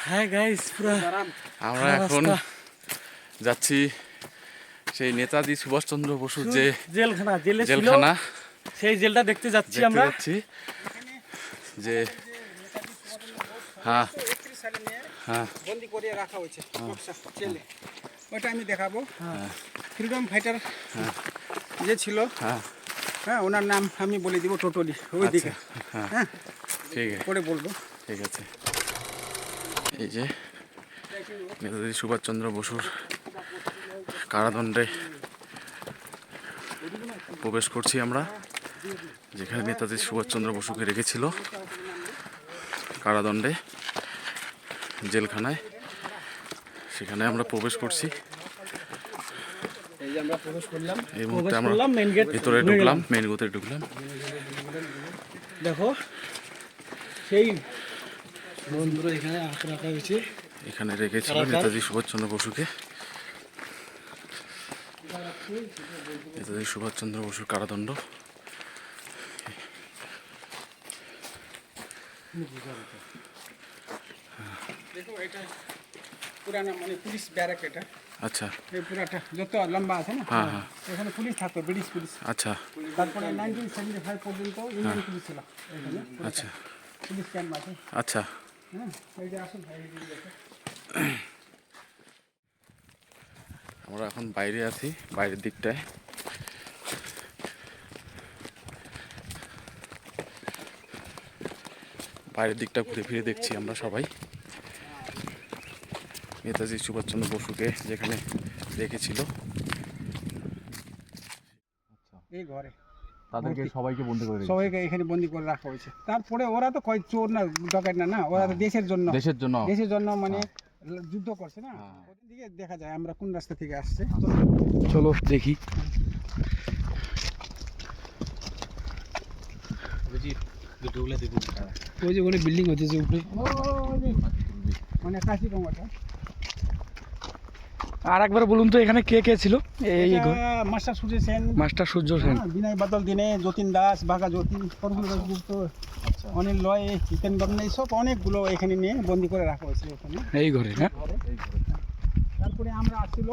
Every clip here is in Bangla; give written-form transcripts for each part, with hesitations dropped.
হ্যাঁ গাইস, পুরো আমরা এখন যাচ্ছি সেই নেতাজি সুভাষচন্দ্র বসুর যে জেলখানা, সেই জেলটা দেখতে যাচ্ছি দেখতে আমরা। যাচ্ছি যে হ্যাঁ হ্যাঁ বন্দি করে রাখা হয়েছে জেলে, ওটা আমি দেখাবো। ফ্রিডম ফাইটার যে ছিল, হ্যাঁ ওনার নাম আমি বলে দিব টোটালি ওইদিকে। হ্যাঁ ঠিক আছে, পরে বলবো। ঠিক আছে। এই যে নেতাজি সুভাষচন্দ্র বসুর কারাদণ্ডে প্রবেশ করছি আমরা, যেখানে নেতাজি সুভাষচন্দ্র বসুকে রেখেছিল কারাদণ্ডে জেলখানায়, সেখানে আমরা প্রবেশ করছি। এই যে আমরা প্রবেশ করলাম, এই মুহূর্তে আমরা ভিতরে ঢুকলাম, মেন গেটে ঢুকলাম। দেখো সেই বন্ধুরা এখানে রাখা হয়েছে, এখানে রেখেছিল নেতাজি সুভাষচন্দ্র বসুকে। নেতাজি সুভাষচন্দ্র বসুর কারাদণ্ড। দেখো এটা পুরানা মানে পুলিশ ব্যারাক এটা। আচ্ছা এই পুরাটা যত লম্বা আছে না, হ্যাঁ হ্যাঁ এখানে পুলিশ থাকতো, ব্রিটিশ পুলিশ। আচ্ছা তারপরে 1975 পর্যন্ত ইন্ডিয়ান পুলিশ ছিল এখানে। আচ্ছা পুলিশ ক্যাম্প আছে। আচ্ছা। হ্যাঁ এই যে আসুন ভাই, এই যে দেখো। আমরা এখন বাইরে আছি, বাইরের দিকটায়। বাইরের দিকটা ঘুরে ফিরে দেখছি আমরা সবাই নেতাজি সুভাষচন্দ্র বসুকে যেখানে রেখেছিল। এই ঘরে তাদেরকে সবাইকে বন্দি করে সবাইকে এখানে বন্দি করে রাখা হয়েছে। তারপরে ওরা তো কয় চোর না, ডকাইত না, ওরা তো দেশের জন্য দেশের জন্য মানে যুদ্ধ করছে না। ওদের দিকে দেখা যায় আমরা কোন রাস্তা থেকে আসছে। চলো দেখি। ওই যে ওখানে বিল্ডিং হচ্ছে যে উপরে, মানে কাশিগঙ্গাটা। আর একবার বলুন তো এখানে কে কে ছিল? এই ঘর মাস্টার সূর্য সেন, মাস্টার সূর্য সেন, বিনয় বাদল দিনে, যতীন দাস, বাঘা জ্যোতি, প্রফুল্ল দাশগুপ্ত, অনিল লয়, জিতেন বর্মা, সব অনেকগুলো এখানে নিয়ে বন্দি করে রাখা হয়েছে ওখানে এই ঘরে। হ্যাঁ তারপরে আমরা আসছিল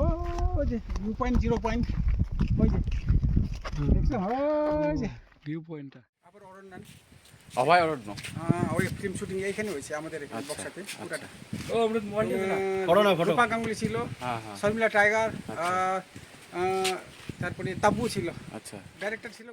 ওই যে ভিউ পয়েন্ট, 0 পয়েন্ট, ওই যে দেখছো, ওই যে ভিউ পয়েন্টটা। আবার অরণ্যান, অভয় অরণ্য। ওই ফিল্ম শুটিং এইখানে হয়েছে আমাদের এখানে বক্সাতে পুরাটা। ও আমরা রূপা গাঙ্গুলি ছিল, হ্যাঁ হ্যাঁ শর্মিলা টাইগার, তারপরে তাবু ছিল, আচ্ছা। ডাইরেক্টর ছিল।